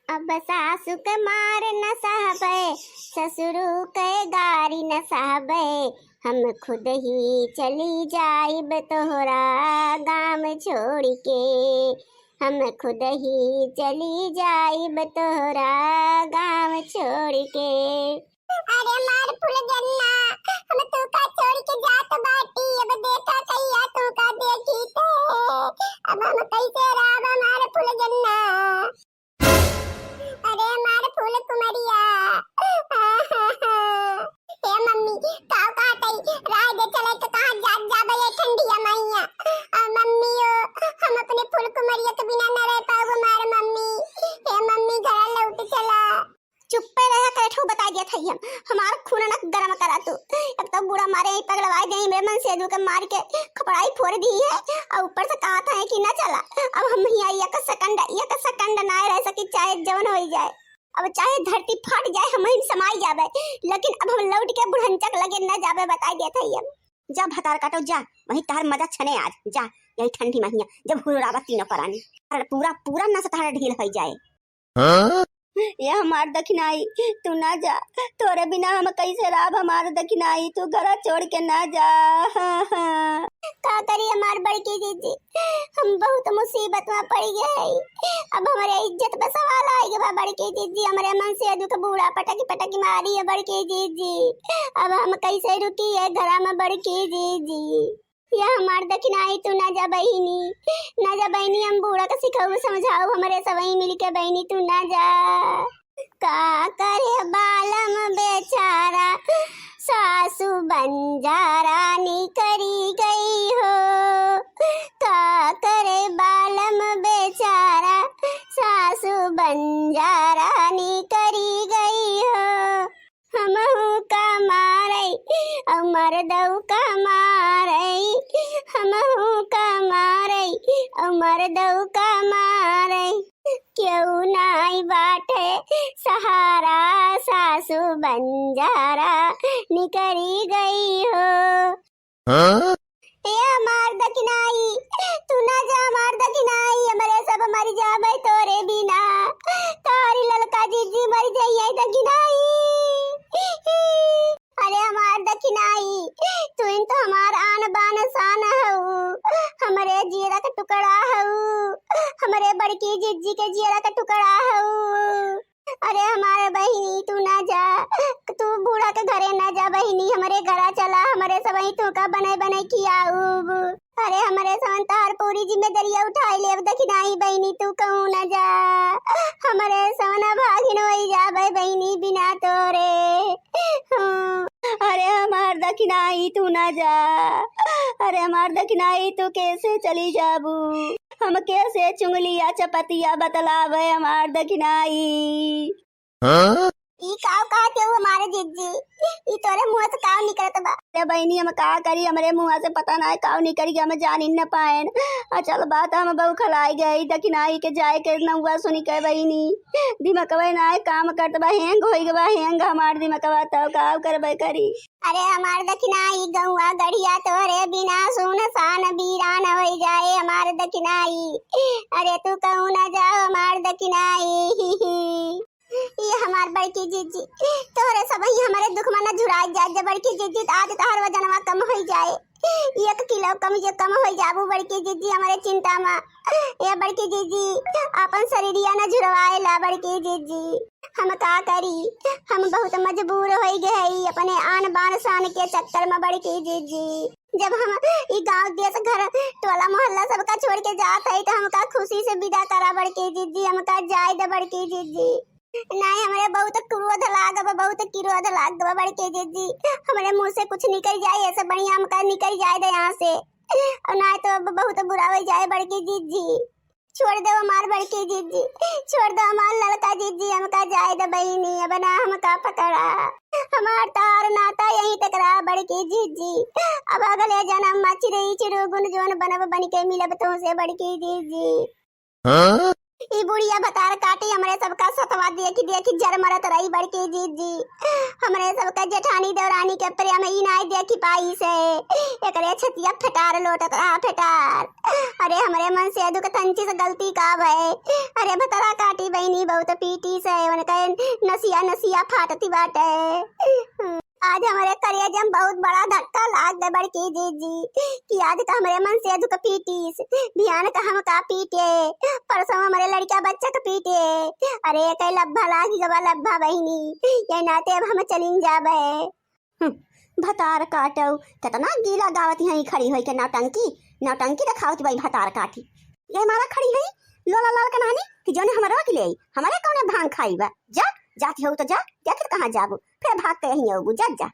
अब सासु के मार न सहबे, ससुरु के गारी न सहबे, हम खुद ही चली जाइब तोहरा गाम छोड़ के, हम खुद ही चली जाइब तोहरा गाम छोड़ के। अरे मार फूल जन्ना, हम तू का छोड़ के जात बाटी, अब देखा कहिया तू का देखी ते, अब हम कैसे राब मार फूल जन्ना। अरे मार फूल कुमरिया, हे मम्मी काव काटई राह दे चले तो कहां जात जाबे ये ठंडिया मैया। मम्मी हम अपने फूल कुमरिया के बिना न रह पाओगे मार मम्मी, हे मम्मी घर लौट चला। चुप पे रह कैठो बता दिया थई हम, हमार खून न गरम करा तू। अब तो बुरा मारे ही पगलवा दे मेरे मन से के मार के खपड़ाई फोड़ दी है, और ऊपर से कहा था कि ना चला। अब हम यहाँ एक सेकंड ना रह सकी, चाहे जवन हो जाए, अब चाहे धरती फट जाए हम ही समाई जावे, लेकिन अब हम लौट के बुढ़ंचक लगे न जावे बता दिया थई हम। जा भतार काटो जा, वही तार मजा छने आज जा, यही ठंडी महीना जब हुरावत तीनों परानी पूरा पूरा न सतारा ढील हो जाए। हाँ? ये हमार दखिनाई तू ना जा, तोरे बिना हम कैसे राब हमार दखिनाई, तू घर छोड़ के ना जा। का करी हमार बड़की दीदी, हम बहुत मुसीबत में पड़ गए, अब हमारे इज्जत पे सवाल आएगा। बड़की दीदी हमारे मन से अदू का बूढ़ा पटकी मारी है बड़की दीदी, अब हम कैसे रुकी है घर में बड़की दीदी। या हमार दखिनाई तू ना जा बहिनी, ना जा बहिनी, हम बूढ़ा का सिखाओ समझाओ हमारे सवई मिल के बहिनी तू ना जा। का करे बालम बेचारा, सासू बंजारा निकरी गई हो, का करे बालम बेचारा, सासू बंजारा निकरी गई हो। हमहू का मारई अमर दऊ का मारई, हमहू का मारई अमर दऊ का मारई, क्यों नाई बाटे सहारा, सासू बंजारा निकरी गई हो। हाँ? ए मार दखिनाई तू ना जा, मार दखिनाई हमारे सब मर जाबे तोरे बिना, तारी ललका जीजी मर जाइए दखिनाई। अरे हमार दखिनाई तू इन तो हमार आन बान शान हऊ, हमारे जीरा का टुकड़ा हऊ, हमारे बड़की जीजी के जीरा का टुकड़ा हऊ। अरे हमारे बहिनी तू ना जा, तू बूढ़ा के घरे ना जा बहिनी, हमारे घरा चला, हमारे सबई तू का बने खियाऊब। अरे हमारे सवन तार पूरी जिम्मेदारियां उठाई ले, अब दखिनाई बहिनी तू कहूँ ना जा, हमारे सवना भागिन वही जा बहिनी बिना तोरे। अरे हमार दखिनाई तू ना जा, अरे हमार दखिनाई तू कैसे चली जाबू, हम कैसे चुंगलिया चपतिया बतलावे हमार दखिनाई। हाँ? ई काव कहते हो हमारे जीजी, ई तोरे मुंह से काव निकलत बा। अरे बहनी हम का करी, हमरे मुंह से पता ना काव निकल गया, हम जान ही न पाएन। चल बात हम बहु खलाई गई दखिनाई के जाए के नौवा सुनी के बहनी, दिमकवा ना काम करत बा, हैंग होई गवा हैंग हमार दिमकवा, तब काव करबे करी। अरे हमार दखिनाई गौवा गढ़िया तोरे बिना सुनसान बीरान हो जाए हमार दखिनाई, अरे तू कहूँ ना जाओ हमार दखिनाई। ये हमार बड़की जीजी तोरे सब ही हमारे दुख में न झुराई जाए, बड़की जीजी आज तोहर वजनवा कम हो जाए, 1 किलो कम हो जाबू बड़की जीजी हमारे चिंता में। ये बड़की जीजी अपन शरीरिया न झुरवाए ला बड़की जीजी, हम का करी, हम बहुत मजबूर हो गए अपने आन बान शान के चक्कर में बड़की जीजी। जब हम ई गांव देश घर टोला मोहल्ला सबका छोड़ के जात है तो हमका खुशी से विदा करा बड़की जीजी, हमका जाए दे बड़की जीजी। नहीं हमारे बहुत क्रोध लाग बड़के जीजी, हमारे मुंह से कुछ निकल जाए ऐसे बढ़िया हमका निकल जाए दे यहाँ से, और ना तो बहुत बुरा हो जाए बड़के जीजी। छोड़ दो हमार बड़के जीजी, छोड़ दो हमार लड़का जीजी, हमका जाए दे बहनी, अब ना हमका पकड़ा, हमार तार नाता यहीं तक रहा बड़के जीजी, अब अगले जन्म में चिड़ू गुन जोन बन के मिलब तुमसे बड़के जीजी। हाँ? ई बुढ़िया बतार काटी हमरे सबका सतवा देखी देखी जर मरत रही बड़की जीजी। हमरे सबका जेठानी देवरानी के प्रेम ई नाई देखी पाई से एकरे छतिया फटार लोटत रहा फटार। अरे हमरे मन से दुख तंची से गलती का भय। अरे भतरा काटी बहनी बहुत पीटी से उनके नसिया नसिया फाटती बाटे। आज हमारे करिया में बहुत बड़ा धक्का लाग गए बड़की जीजी कि आज का हमारे मन से दुख पीटीस ध्यान का हम का पीटे परसों हमारे लड़का बच्चा का पीटे। अरे कई लब्भा लागी गवा लब्भा बहनी ये नाते अब हम चलिन जाबे। भतार काटो कितना गीला गावत यहीं खड़ी होई के नौटंकी रखावत भाई भतार काटी ये हमारा खड़ी है लोला लाल का नानी कि जोने हमारा के ले हमारे कौन भांग खाई बा। जा जाती हो तो जा क्या कहाँ जाबू फिर भाग के यहीं आओ जा जा।